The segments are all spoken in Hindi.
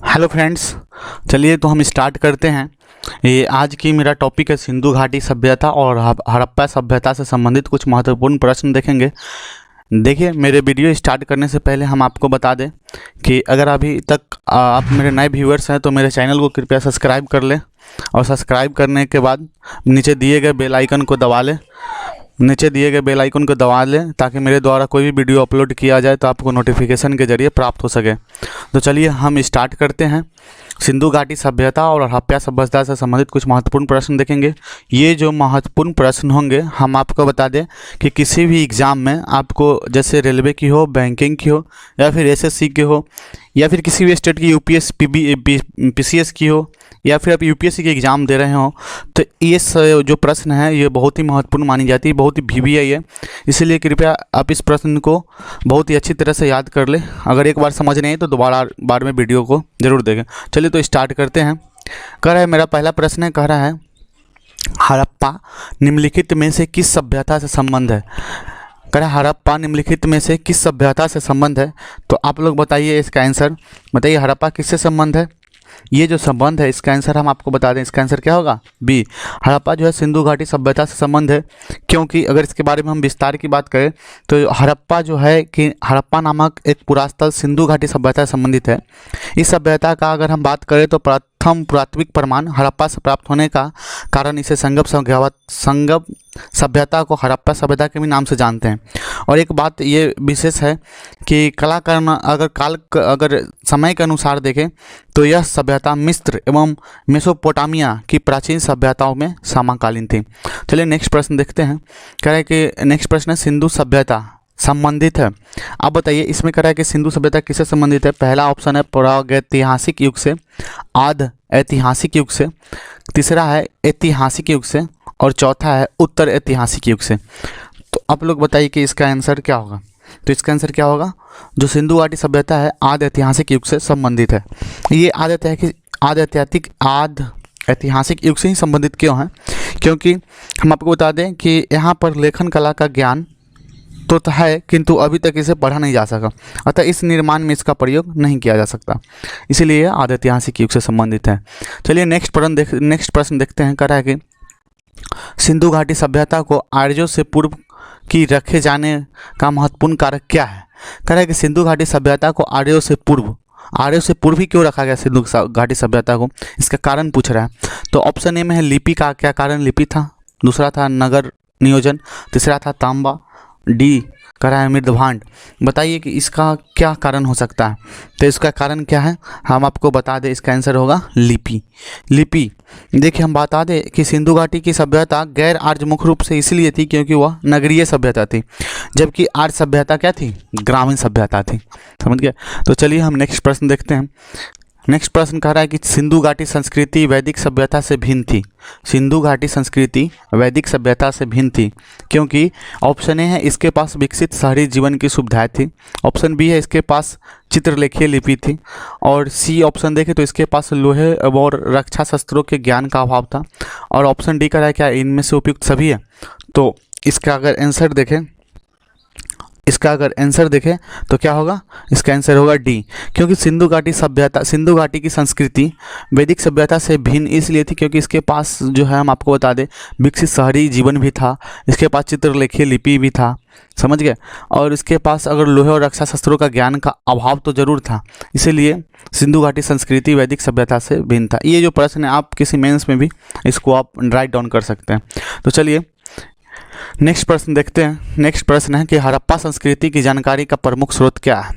हेलो फ्रेंड्स, चलिए तो हम स्टार्ट करते हैं। ये आज की मेरा टॉपिक है सिंधु घाटी सभ्यता और हड़प्पा सभ्यता से संबंधित कुछ महत्वपूर्ण प्रश्न देखेंगे। देखिए, मेरे वीडियो स्टार्ट करने से पहले हम आपको बता दें कि अगर अभी तक आप मेरे नए व्यूअर्स हैं तो मेरे चैनल को कृपया सब्सक्राइब कर लें और सब्सक्राइब करने के बाद नीचे दिए गए बेल आइकन को दबा लें ताकि मेरे द्वारा कोई भी वीडियो अपलोड किया जाए तो आपको नोटिफिकेशन के जरिए प्राप्त हो सके। तो चलिए हम स्टार्ट करते हैं। सिंधु घाटी सभ्यता और हड़प्पा सभ्यता से संबंधित कुछ महत्वपूर्ण प्रश्न देखेंगे। ये जो महत्वपूर्ण प्रश्न होंगे हम आपको बता दें कि किसी भी एग्ज़ाम में आपको, जैसे रेलवे की हो, बैंकिंग की हो, या फिर एसएससी की हो, या फिर किसी भी स्टेट की यूपीएस पीसीएस की हो, या फिर आप यूपीएससी के एग्ज़ाम दे रहे हो, तो ये जो प्रश्न है ये बहुत ही महत्वपूर्ण मानी जाती है, बहुत ही वीवी है ये। इसीलिए कृपया आप इस प्रश्न को बहुत ही अच्छी तरह से याद कर ले। अगर एक बार समझ नहीं तो दोबारा बार में वीडियो को ज़रूर देखें। चलिए तो स्टार्ट करते हैं। कह रहा है, मेरा पहला प्रश्न है, कह रहा है हड़प्पा निम्नलिखित में से किस सभ्यता से संबंध है। कह रहा है हड़प्पा निम्नलिखित में से किस सभ्यता से संबंध है। तो आप लोग बताइए इसका आंसर। बताइए हड़प्पा किससे संबंध है। ये जो संबंध है इसका आंसर हम आपको बता दें, इसका आंसर क्या होगा, बी। हड़प्पा जो है सिंधु घाटी सभ्यता से संबंध है, क्योंकि अगर इसके बारे में हम विस्तार की बात करें तो हड़प्पा जो है कि हड़प्पा नामक एक पुरास्थल सिंधु घाटी सभ्यता से संबंधित है। इस सभ्यता का अगर हम बात करें तो प्रथम पुरातात्विक प्रमाण हड़प्पा से प्राप्त होने का कारण इसे संगम सभ्यता को हड़प्पा सभ्यता के भी नाम से जानते हैं। और एक बात ये विशेष है कि अगर समय के अनुसार देखें तो यह सभ्यता मिस्र एवं मेसोपोटामिया की प्राचीन सभ्यताओं में समकालीन थी। चलिए नेक्स्ट प्रश्न देखते हैं। कह रहा है कि नेक्स्ट प्रश्न है, सिंधु सभ्यता संबंधित है। अब बताइए इसमें कह रहा है कि सिंधु सभ्यता किससे संबंधित है। पहला ऑप्शन है प्रागैतिहासिक युग से, आद ऐतिहासिक युग से, तीसरा है ऐतिहासिक युग से, और चौथा है उत्तर ऐतिहासिक युग से। तो आप लोग बताइए कि इसका आंसर क्या होगा। तो इसका आंसर क्या होगा, जो सिंधु घाटी सभ्यता है आदि ऐतिहासिक युग से संबंधित है। ये आदि ऐतिहासिक युग से ही संबंधित क्यों है, क्योंकि हम आपको बता दें कि यहाँ पर लेखन कला का ज्ञान तो है किंतु अभी तक इसे पढ़ा नहीं जा सका, अतः इस निर्माण में इसका प्रयोग नहीं किया जा सकता, इसीलिए यह आदि ऐतिहासिक युग से संबंधित है। चलिए नेक्स्ट प्रश्न देखते हैं। कह रहा है कि सिंधु घाटी सभ्यता को आर्यों से पूर्व की रखे जाने का महत्वपूर्ण कारक क्या है। कह रहा है कि सिंधु घाटी सभ्यता को आर्यों से पूर्व ही क्यों रखा गया सिंधु घाटी सभ्यता को, इसका कारण पूछ रहा है। तो ऑप्शन ए में है लिपि का क्या कारण लिपि था, दूसरा था नगर नियोजन, तीसरा था तांबा, डी कह रहा है मृदभांड। बताइए कि इसका क्या कारण हो सकता है। तो इसका कारण क्या है हम आपको बता दें, इसका आंसर होगा लिपि। देखिए हम बता दें कि सिंधु घाटी की सभ्यता गैर आर्य मुख्य रूप से इसलिए थी क्योंकि वह नगरीय सभ्यता थी, जबकि आर्य सभ्यता क्या थी, ग्रामीण सभ्यता थी। समझ गए। तो चलिए हम नेक्स्ट प्रश्न देखते हैं। नेक्स्ट प्रश्न कह रहा है कि सिंधु घाटी संस्कृति वैदिक सभ्यता से भिन्न थी। सिंधु घाटी संस्कृति वैदिक सभ्यता से भिन्न थी क्योंकि ऑप्शन ए है इसके पास विकसित शहरी जीवन की सुविधाएं थी, ऑप्शन बी है इसके पास चित्रलेखीय लिपि थी, और सी ऑप्शन देखें तो इसके पास लोहे और रक्षा शस्त्रों के ज्ञान का अभाव था, और ऑप्शन डी कह रहा है क्या इनमें से उपयुक्त सभी है। तो इसका अगर आंसर देखें तो क्या होगा, इसका आंसर होगा डी, क्योंकि सिंधु घाटी की संस्कृति वैदिक सभ्यता से भिन्न इसलिए थी क्योंकि इसके पास जो है हम आपको बता दें विकसित शहरी जीवन भी था, इसके पास चित्रलेखीय लिपि भी था, समझ गए, और इसके पास अगर लोहे और रक्षा शस्त्रों का ज्ञान का अभाव तो जरूर था, इसीलिए सिंधु घाटी संस्कृति वैदिक सभ्यता से भिन्न था। ये जो प्रश्न है आप किसी मेंस में भी इसको आप राइट डाउन कर सकते हैं। तो चलिए नेक्स्ट प्रश्न देखते हैं। नेक्स्ट प्रश्न है कि हड़प्पा संस्कृति की जानकारी का प्रमुख स्रोत क्या है।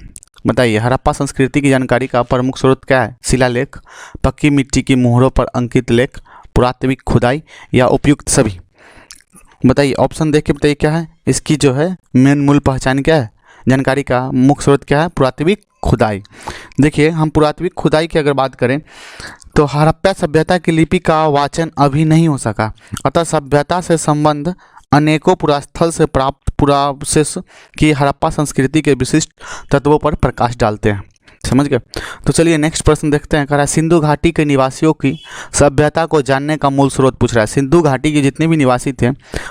बताइए हड़प्पा संस्कृति की जानकारी का प्रमुख स्रोत क्या है। शिलालेख, पक्की मिट्टी की मोहरों पर अंकित लेख, पुरातात्विक खुदाई, या उपयुक्त सभी। बताइए ऑप्शन देख के बताइए क्या है इसकी जो है मेन मूल पहचान क्या है, जानकारी का मुख्य स्रोत क्या है, पुरातात्विक खुदाई। देखिए हम पुरातात्विक खुदाई की अगर बात करें तो हड़प्पा सभ्यता की लिपि का वाचन अभी नहीं हो सका, अतः सभ्यता से संबंध अनेकों पुरास्थल से प्राप्त पुरावशेष की हड़प्पा संस्कृति के विशिष्ट तत्वों पर प्रकाश डालते हैं। समझ गए। तो चलिए नेक्स्ट प्रश्न देखते हैं। कह रहा है सिंधु घाटी के निवासियों की सभ्यता को जानने का मूल स्रोत पूछ रहा है। सिंधु घाटी के जितने भी निवासी थे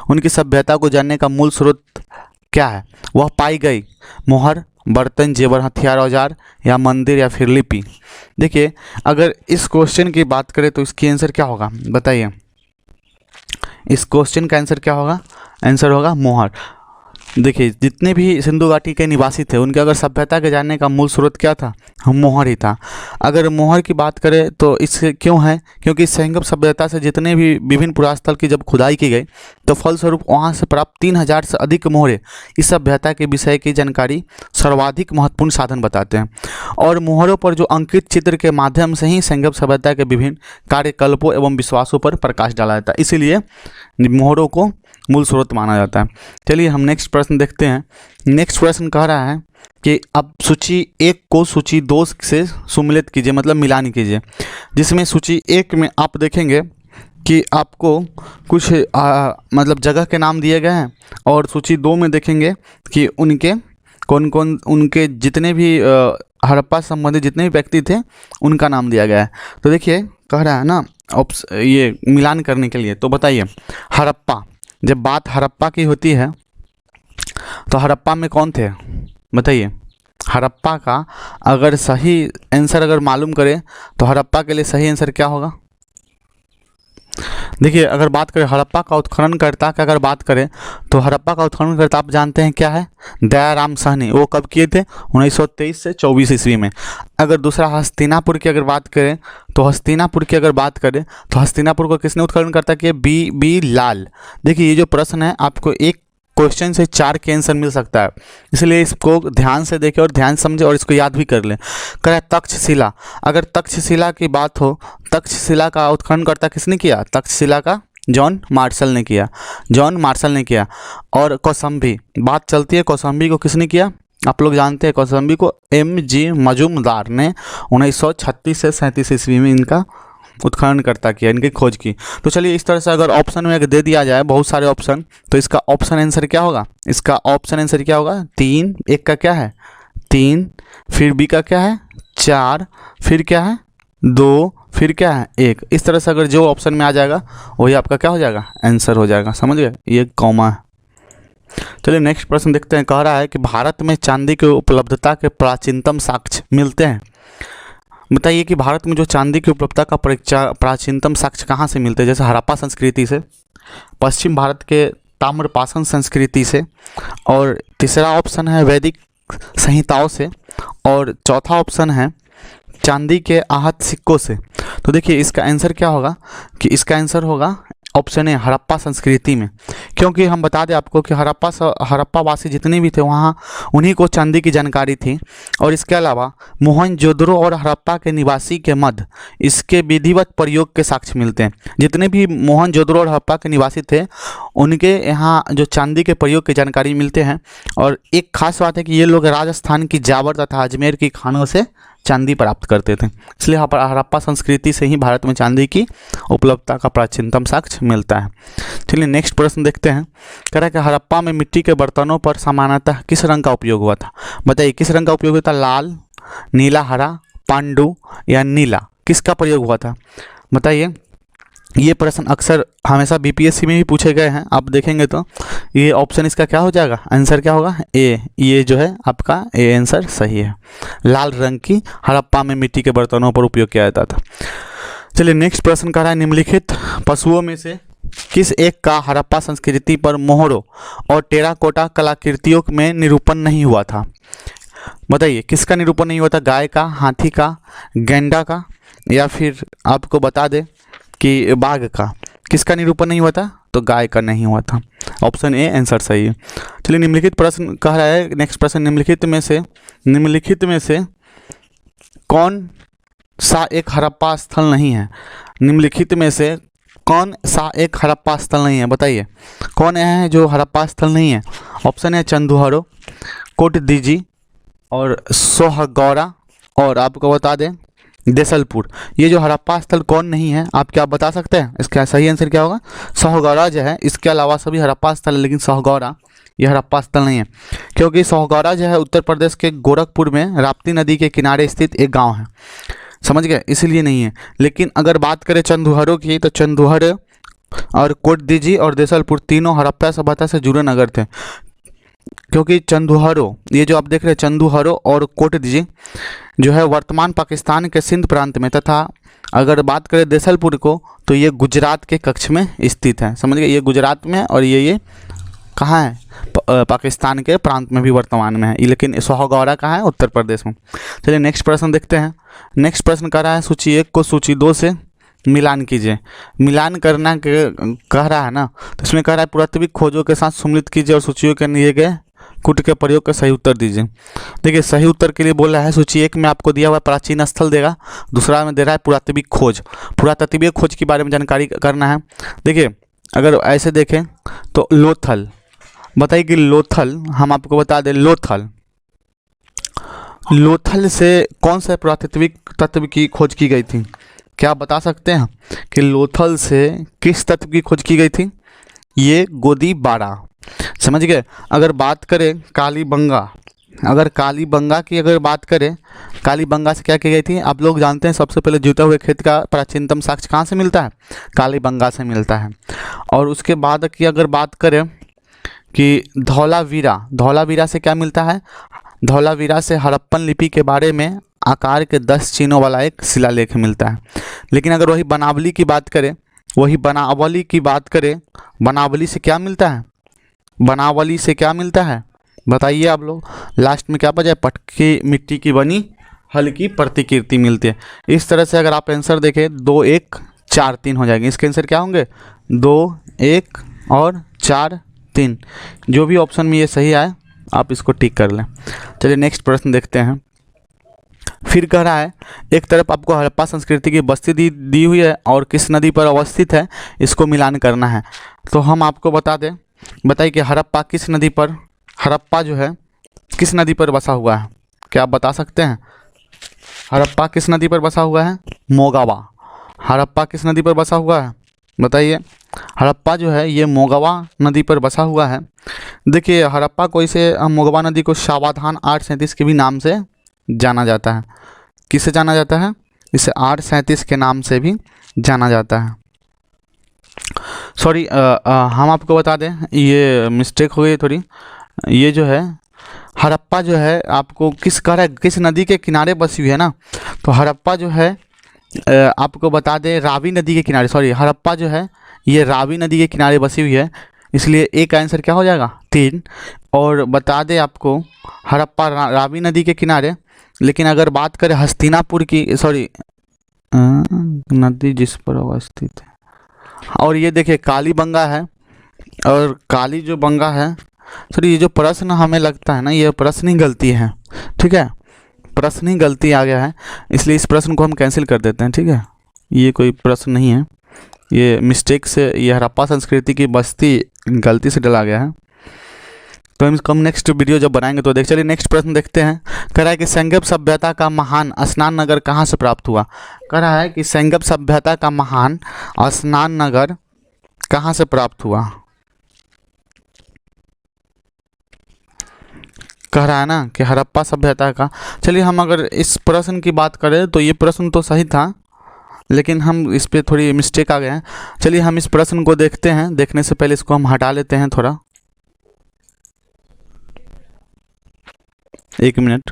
उनकी सभ्यता को जानने का मूल स्रोत क्या है, वह पाई गई मोहर, बर्तन, जेवर, हथियार, औजार, या मंदिर, या फिर लिपि। देखिए अगर इस क्वेश्चन की बात करें तो इसकी आंसर क्या होगा बताइए। इस क्वेश्चन का आंसर क्या होगा, आंसर होगा मोहर। देखिए जितने भी सिंधु घाटी के निवासी थे उनके अगर सभ्यता के जानने का मूल स्रोत क्या था, मोहर ही था। अगर मोहर की बात करें तो इससे क्यों है, क्योंकि सेंगम सभ्यता से जितने भी विभिन्न पुरास्थल की जब खुदाई की गई तो फलस्वरूप वहाँ से प्राप्त 3000 से अधिक मोहरे इस सभ्यता के विषय की जानकारी सर्वाधिक महत्वपूर्ण साधन बताते हैं। और मोहरों पर जो अंकित चित्र के माध्यम से ही सेंगम सभ्यता के विभिन्न कार्यकल्पों एवं विश्वासों पर प्रकाश डाला जाता है, इसीलिए मोहरों को मूल स्रोत माना जाता है। चलिए हम नेक्स्ट प्रश्न देखते हैं। नेक्स्ट प्रश्न कह रहा है कि अब सूची 1 को सूची 2 से सुमिलित कीजिए, मतलब मिलान कीजिए। जिसमें सूची 1 में आप देखेंगे कि आपको कुछ मतलब जगह के नाम दिए गए हैं, और सूची 2 में देखेंगे कि उनके कौन कौन उनके जितने भी हड़प्पा संबंधित जितने भी व्यक्ति थे उनका नाम दिया गया है। तो देखिए कह रहा है ना ये मिलान करने के लिए, तो बताइए हड़प्पा, जब बात हड़प्पा की होती है तो हड़प्पा में कौन थे बताइए। हड़प्पा का अगर सही आंसर अगर मालूम करें तो हड़प्पा के लिए सही आंसर क्या होगा। देखिए अगर बात करें हड़प्पा का उत्खननकर्ता का, अगर बात करें तो हड़प्पा का उत्खननकर्ता आप जानते हैं क्या है, दयाराम साहनी। वो कब किए थे, 1923 से 24 ईस्वी में। अगर दूसरा हस्तिनापुर की अगर बात करें तो हस्तिनापुर की अगर बात करें तो हस्तिनापुर को किसने उत्खननकर्ता किया, बी लाल। देखिए ये जो प्रश्न है आपको एक क्वेश्चन से 4 के आंसर मिल सकता है, इसलिए इसको ध्यान से देखें और ध्यान समझे और इसको याद भी कर लें। कह तक्षशिला, अगर तक्षशिला की बात हो, तक्षशिला का उत्खननकर्ता किसने किया, तक्षशिला का जॉन मार्शल ने किया, जॉन मार्शल ने किया। और कौशाम्बी बात चलती है, कौशाम्बी को किसने किया, आप लोग जानते हैं कौशाम्बी को M.G. मजूमदार ने 1936 से 37 ईस्वी में इनका उत्खननकर्ता किया, इनकी खोज की। तो चलिए इस तरह से अगर ऑप्शन में अगर दे दिया जाए बहुत सारे ऑप्शन, तो इसका ऑप्शन आंसर क्या होगा, इसका ऑप्शन आंसर क्या होगा 3, 1 का क्या है 3, फिर बी का क्या है 4, फिर क्या है 2, फिर क्या है 1। इस तरह से अगर जो ऑप्शन में आ जाएगा वही आपका क्या हो जाएगा आंसर हो जाएगा, समझ गए, ये कॉमा है। चलिए नेक्स्ट प्रश्न देखते हैं। कह रहा है कि भारत में चांदी की उपलब्धता के प्राचीनतम साक्ष्य मिलते हैं। बताइए कि भारत में जो चांदी की उपलब्धता का प्राचीनतम साक्ष्य कहाँ से मिलते हैं, जैसे हड़प्पा संस्कृति से, पश्चिम भारत के ताम्रपाषाण संस्कृति से, और तीसरा ऑप्शन है वैदिक संहिताओं से, और चौथा ऑप्शन है चांदी के आहत सिक्कों से। तो देखिए इसका आंसर क्या होगा कि इसका आंसर होगा ऑप्शन ए हड़प्पा संस्कृति में, क्योंकि हम बता दें आपको कि हड़प्पा वासी जितने भी थे वहाँ उन्हीं को चांदी की जानकारी थी। और इसके अलावा मोहनजोदड़ो और हड़प्पा के निवासी के मध्य इसके विधिवत प्रयोग के साक्ष्य मिलते हैं। जितने भी मोहनजोदड़ो और हड़प्पा के निवासी थे उनके यहाँ जो चांदी के प्रयोग की जानकारी मिलते हैं। और एक खास बात है कि ये लोग राजस्थान की जावर तथा अजमेर की खानों से चांदी प्राप्त करते थे, इसलिए हड़प्पा संस्कृति से ही भारत में चांदी की उपलब्धता का प्राचीनतम साक्ष्य मिलता है। चलिए नेक्स्ट प्रश्न देखते हैं। कह रहा है कि हड़प्पा में मिट्टी के बर्तनों पर सामान्यतः किस रंग का उपयोग हुआ था। बताइए किस रंग का उपयोग हुआ था, लाल, नीला, हरा, पांडु या नीला, किसका प्रयोग हुआ था बताइए। ये प्रश्न अक्सर हमेशा बीपीएससी में भी पूछे गए हैं, आप देखेंगे तो ये ऑप्शन इसका क्या हो जाएगा, आंसर क्या होगा ए। ये जो है आपका ए आंसर सही है, लाल रंग की हड़प्पा में मिट्टी के बर्तनों पर उपयोग किया जाता था। चलिए नेक्स्ट प्रश्न कह रहा है निम्नलिखित पशुओं में से किस एक का हड़प्पा संस्कृति पर मोहरों और टेराकोटा कलाकृतियों में निरूपण नहीं हुआ था। बताइए किसका निरूपण नहीं हुआ था, गाय का, हाथी का, गैंडा का, या फिर आपको बता दें कि बाघ का। किसका निरूपण नहीं हुआ था, तो गाय का नहीं हुआ था, ऑप्शन ए आंसर सही है। चलिए निम्नलिखित प्रश्न कह रहा है, नेक्स्ट प्रश्न, निम्नलिखित में से कौन सा एक हड़प्पा स्थल नहीं है। निम्नलिखित में से कौन सा एक हड़प्पा स्थल नहीं है, बताइए कौन है जो हड़प्पा स्थल नहीं है। ऑप्शन है चंदुहरो, कोटदीजी और सोहगौरा, और आपको बता दें देसलपुर। ये जो हड़प्पा स्थल कौन नहीं है आप क्या बता सकते हैं, इसका सही आंसर क्या होगा, सोहगौरा जो है। इसके अलावा सभी हड़प्पा स्थल है, लेकिन सोहगौरा ये हड़प्पा स्थल नहीं है, क्योंकि सोहगौरा जो है उत्तर प्रदेश के गोरखपुर में राप्ती नदी के किनारे स्थित एक गांव है, समझ गए, इसलिए नहीं है। लेकिन अगर बात करें चंदुहरो की, तो चंदुहर और कोटदीजी और देसलपुर तीनों हड़प्पा सभ्यता से जुड़े नगर थे। क्योंकि चंदुहरो, ये जो आप देख रहे हैं चंदुहरो और कोटदीजी जो है वर्तमान पाकिस्तान के सिंध प्रांत में, तथा अगर बात करें देसलपुर को तो ये गुजरात के कच्छ में स्थित है। समझ गए, ये गुजरात में है और ये कहाँ है, पाकिस्तान के प्रांत में भी वर्तमान में है, लेकिन सोहगौरा कहाँ है, उत्तर प्रदेश में। चलिए नेक्स्ट प्रश्न देखते हैं। नेक्स्ट प्रश्न कह रहा है सूची 1 को सूची 2 से मिलान कीजिए। मिलान करना कह रहा है ना, तो इसमें कह रहा है पुरातात्विक खोजों के साथ सम्मिलित कीजिए और सूचियों के दिए गए कूट के प्रयोग का सही उत्तर दीजिए। देखिए सही उत्तर के लिए बोल रहा है सूची 1 में आपको दिया हुआ प्राचीन स्थल देगा, दूसरा में दे रहा है पुरातात्विक खोज। पुरातात्विक खोज के बारे में जानकारी करना है। देखिए अगर ऐसे देखें तो लोथल, बताइए कि लोथल, हम आपको बता दें लोथल से कौन सा पुरातात्विक तत्व की खोज की गई थी? क्या आप बता सकते हैं कि लोथल से किस तत्व की खोज की गई थी? ये गोदीबारा। समझ गए। अगर बात करें कालीबंगा, अगर कालीबंगा की अगर बात करें, कालीबंगा से क्या की गई थी? आप लोग जानते हैं सबसे पहले जुते हुए खेत का प्राचीनतम साक्ष्य कहाँ से मिलता है? कालीबंगा से मिलता है। और उसके बाद की अगर बात करें कि धौलावीरा, धौलावीरा से क्या मिलता है? धौलावीरा से हड़प्पन लिपि के बारे में आकार के 10 चिन्हों वाला एक शिलालेख मिलता है। लेकिन अगर वही बनावली की बात करें, बनावली से क्या मिलता है? बनावली से क्या मिलता है बताइए आप लोग? लास्ट में क्या बचा है? पटकी मिट्टी की बनी हल्की प्रतिकृति मिलती है। इस तरह से अगर आप आंसर देखें 2 1 4 3 हो जाएंगे। इसके आंसर क्या होंगे? 2 1 और 4 3। जो भी ऑप्शन में ये सही आए आप इसको टिक कर लें। चलिए नेक्स्ट प्रश्न देखते हैं। फिर कह रहा है एक तरफ आपको हड़प्पा संस्कृति की बस्ती दी हुई है और किस नदी पर अवस्थित है, इसको मिलान करना है। तो हम आपको बता दें, बताइए कि हड़प्पा किस नदी पर, हड़प्पा जो है किस नदी पर बसा हुआ है? क्या आप बता सकते हैं? हड़प्पा किस नदी पर बसा हुआ है? मोगावा। हड़प्पा किस नदी पर बसा हुआ है बताइए? हड़प्पा जो है ये मोगावा नदी पर बसा हुआ है। देखिए हड़प्पा को इसे मोगावा नदी को सावधान 837 के भी नाम से जाना जाता है। किससे जाना जाता है? इसे 837 के नाम से भी जाना जाता है। सॉरी हम आपको बता दें, ये मिस्टेक हो गई थोड़ी। ये जो है हड़प्पा जो है आपको किस कह रहा है, किस नदी के किनारे बसी हुई है ना, तो हड़प्पा जो है आपको बता दें रावी नदी के किनारे, सॉरी हड़प्पा जो है ये रावी नदी के किनारे बसी हुई है, इसलिए एक आंसर क्या हो जाएगा? 3। और बता दें आपको हड़प्पा रावी नदी के किनारे, लेकिन अगर बात करें हस्तिनापुर की, सॉरी नदी जिस पर अवस्थित है, और ये देखिए कालीबंगा है और काली जो बंगा है, सॉरी ये जो प्रश्न हमें लगता है ना, ये प्रश्न ही गलती है। ठीक है, प्रश्न ही गलती आ गया है, इसलिए इस प्रश्न को हम कैंसिल कर देते हैं। ठीक है, ये कोई प्रश्न नहीं है, ये मिस्टेक से ये हड़प्पा संस्कृति की बस्ती गलती से डला गया है। तो हम नेक्स्ट वीडियो जब बनाएंगे तो चलिए नेक्स्ट प्रश्न देखते हैं। कह रहा है कि सेंगब सभ्यता का महान स्नान नगर कहाँ से प्राप्त हुआ? कह रहा है कि सेंगब सभ्यता का महान स्नान नगर कहाँ से प्राप्त हुआ? कह रहा है ना कि हड़प्पा सभ्यता का। चलिए हम अगर इस प्रश्न की बात करें तो ये प्रश्न तो सही था, लेकिन हम इस पर थोड़ी मिस्टेक आ गए हैं। चलिए हम इस प्रश्न को देखते हैं, देखने से पहले इसको हम हटा लेते हैं थोड़ा, 1 मिनट।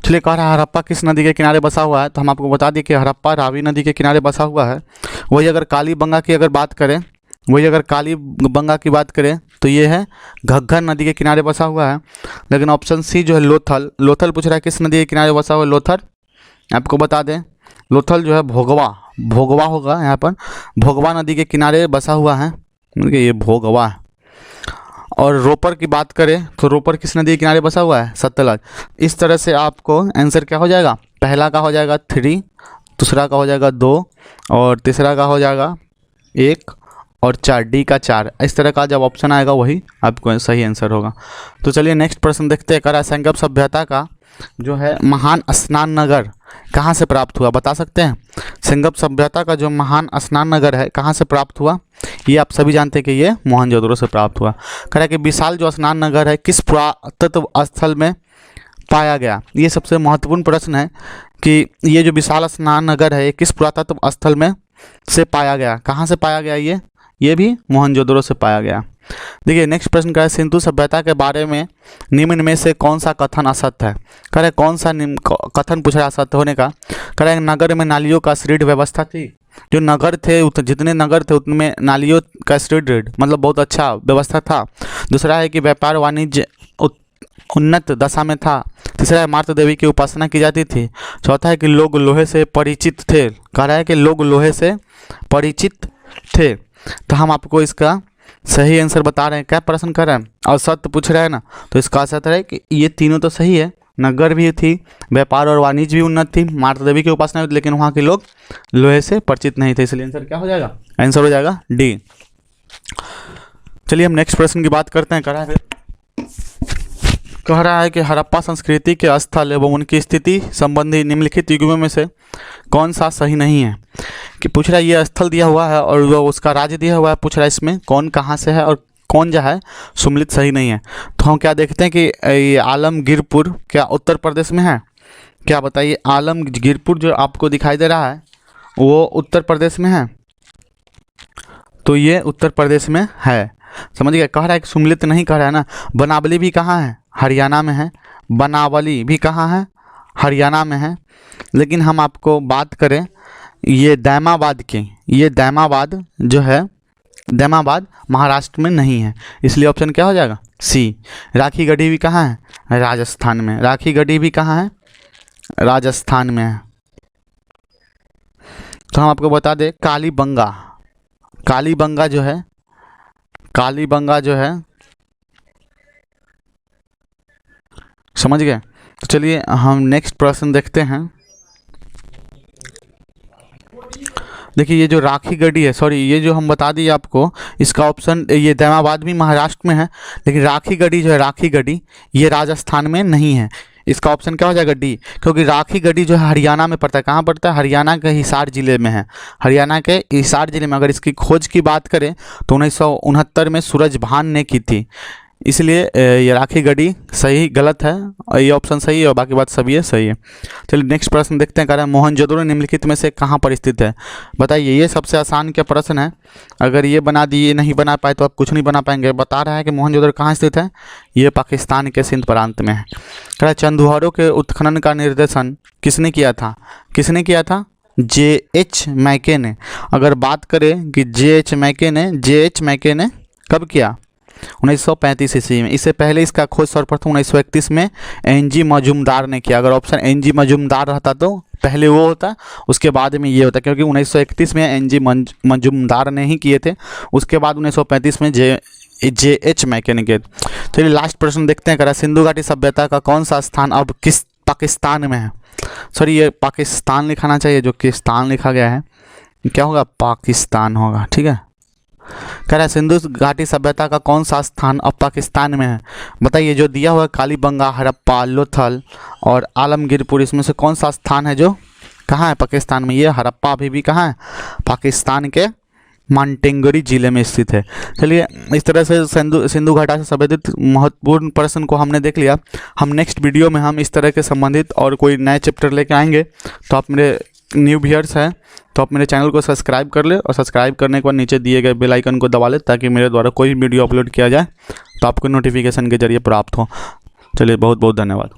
चलिए कह रहा है हड़प्पा किस नदी के किनारे बसा हुआ है, तो हम आपको बता दें कि हड़प्पा रावी नदी के किनारे बसा हुआ है। वही अगर कालीबंगा की अगर बात करें, तो ये है घग्गर नदी के किनारे बसा हुआ है। लेकिन ऑप्शन सी जो है लोथल पूछ रहा है किस नदी के किनारे बसा हुआ है? लोथल। आपको बता दें लोथल जो है भोगवा होगा, यहाँ पर भोगवा नदी के किनारे बसा हुआ है, ये भोगवा है। और रोपर की बात करें तो रोपर किस नदी के किनारे बसा हुआ है? सतलज। इस तरह से आपको आंसर क्या हो जाएगा? पहला का हो जाएगा 3, दूसरा का हो जाएगा 2 और तीसरा का हो जाएगा 1 और 4, डी का 4। इस तरह का जब ऑप्शन आएगा वही आपको सही आंसर होगा। तो चलिए नेक्स्ट प्रश्न देखते हैं। कह रहा है सेंगब सभ्यता का जो है महान स्नान नगर कहाँ से प्राप्त हुआ? बता सकते हैं? सेंगब सभ्यता का जो महान स्नान नगर है कहाँ से प्राप्त हुआ? ये आप सभी जानते हैं कि ये मोहनजोदड़ो से प्राप्त हुआ। कह रहा है कि विशाल जो स्नान नगर है किस पुरातत्व स्थल में पाया गया? ये सबसे महत्वपूर्ण प्रश्न है कि ये जो विशाल स्नान नगर है ये किस पुरातत्व स्थल में से पाया गया? कहाँ से पाया गया? ये भी मोहनजोदड़ो से पाया गया। देखिए नेक्स्ट प्रश्न का है, सिंधु सभ्यता के बारे में निम्न में से कौन सा कथन असत्य है। कह रहे कौन सा कथन पूछ रहा है असत्य होने का। कह रहे नगर में नालियों का सुदृढ़ व्यवस्था थी। जो नगर थे जितने नगर थे उतने नालियों का सुदृढ़ मतलब बहुत अच्छा व्यवस्था था। दूसरा है कि व्यापार वाणिज्य उन्नत दशा में था। तीसरा है मातृ देवी की उपासना की जाती थी। चौथा है कि लोग लोहे से परिचित थे। कह रहा है कि लोग लोहे से परिचित थे। तो हम आपको इसका सही आंसर बता रहे हैं। क्या प्रश्न कर रहे हैं, असत्य पूछ रहे हैं ना, तो इसका असत्य है कि ये तीनों तो सही है। नगर भी थी, व्यापार और वाणिज्य भी उन्नत थी, मातृ देवी की उपासना भी, लेकिन वहाँ के लोग लोहे से परिचित नहीं थे। इसलिए आंसर क्या हो जाएगा, आंसर हो जाएगा डी। चलिए हम नेक्स्ट प्रश्न की बात करते हैं। कह रहा है कि हड़प्पा संस्कृति के स्थल एवं उनकी स्थिति संबंधी निम्नलिखित युग्मों में से कौन सा सही नहीं है। कि पूछ रहा है ये स्थल दिया हुआ है और वो उसका राज्य दिया हुआ है, पूछ रहा है इसमें कौन कहाँ से है और कौन जो है सुमिलित सही नहीं है। तो हम क्या देखते हैं कि ये आलमगीरपुर क्या उत्तर प्रदेश में है। क्या बताइए, आलमगीरपुर जो आपको दिखाई दे रहा है वो उत्तर प्रदेश में है। तो ये उत्तर प्रदेश में है, समझ गए। कह रहा है कि सुमिलित नहीं कह रहा है ना। बनावली भी कहाँ है, हरियाणा में है। बनावली भी कहाँ है, हरियाणा में है। लेकिन हम आपको बात करें ये दैमाबाद की, ये दैमाबाद जो है, दैमाबाद महाराष्ट्र में नहीं है। इसलिए ऑप्शन क्या हो जाएगा, सी। राखी गढ़ी भी कहाँ है, राजस्थान में। राखी गढ़ी भी कहाँ है, राजस्थान में है। तो हम आपको बता दें कालीबंगा, कालीबंगा जो है, कालीबंगा जो है, समझ गए। तो चलिए हम नेक्स्ट प्रश्न देखते हैं। देखिए ये जो राखी गढ़ी है, सॉरी ये जो हम बता दिए आपको, इसका ऑप्शन ये दैमाबाद भी महाराष्ट्र में है, लेकिन राखी गढ़ी जो है, राखी गढ़ी ये राजस्थान में नहीं है। इसका ऑप्शन क्या हो जाएगा, डी। क्योंकि राखी गढ़ी जो है हरियाणा में पड़ता है। कहाँ पड़ता है, हरियाणा के हिसार जिले में है। हरियाणा के हिसार जिले में। अगर इसकी खोज की बात करें तो 1969 में सूरजभान ने की थी। इसलिए ये राखी गढ़ी सही गलत है और ये ऑप्शन सही है और बाकी बात सभी है सही है। चलिए नेक्स्ट प्रश्न देखते हैं। कह रहा है मोहनजोदड़ो निम्नलिखित में से कहाँ पर स्थित है। बताइए, ये सबसे आसान क्या प्रश्न है। अगर ये बना दिए नहीं बना पाए तो आप कुछ नहीं बना पाएंगे। बता रहा है कि मोहनजोदड़ो कहाँ स्थित है, ये पाकिस्तान के सिंध प्रांत में है। कह रहा है चंदुहारों के उत्खनन का निर्देशन किसने किया था, किसने किया था, J.H. मैके ने। अगर बात करें कि J.H. मैके ने कब किया, 1935 ईस्वी में। इससे पहले इसका खोज सर्वप्रथम 1931 में N.G. मजूमदार ने किया। अगर ऑप्शन N.G. मजूमदार रहता तो पहले वो होता, उसके बाद में ये होता, क्योंकि 1931 में N.G. मजूमदार ने ही किए थे। उसके बाद 1935 में J.H. मैके ने किए। चलिए लास्ट प्रश्न देखते हैं। करा सिंधु घाटी सभ्यता का कौन सा स्थान अब किस पाकिस्तान में है। सॉरी ये पाकिस्तान लिखाना चाहिए, जो किस्तान लिखा गया है, क्या होगा, पाकिस्तान होगा। ठीक है। कह रहा है सिंधु घाटी सभ्यता का कौन सा स्थान अब पाकिस्तान में है। बताइए, जो दिया हुआ है कालीबंगा, हड़प्पा, लोथल और आलमगीरपुर, इसमें से कौन सा स्थान है जो कहाँ है, पाकिस्तान में। ये हड़प्पा अभी भी कहाँ है, पाकिस्तान के मानटेंगरी जिले में स्थित है। चलिए इस तरह से सिंधु घाटी से संबंधित महत्वपूर्ण प्रश्न को हमने देख लिया। हम नेक्स्ट वीडियो में हम इस तरह के संबंधित और कोई नए चैप्टर लेके आएंगे। तो आप मेरे न्यू व्यूअर्स हैं तो आप मेरे चैनल को सब्सक्राइब कर ले और सब्सक्राइब करने के बाद नीचे दिए गए बेल आइकन को दबा ले, ताकि मेरे द्वारा कोई वीडियो अपलोड किया जाए तो आपको नोटिफिकेशन के जरिए प्राप्त हो। चलिए बहुत बहुत धन्यवाद।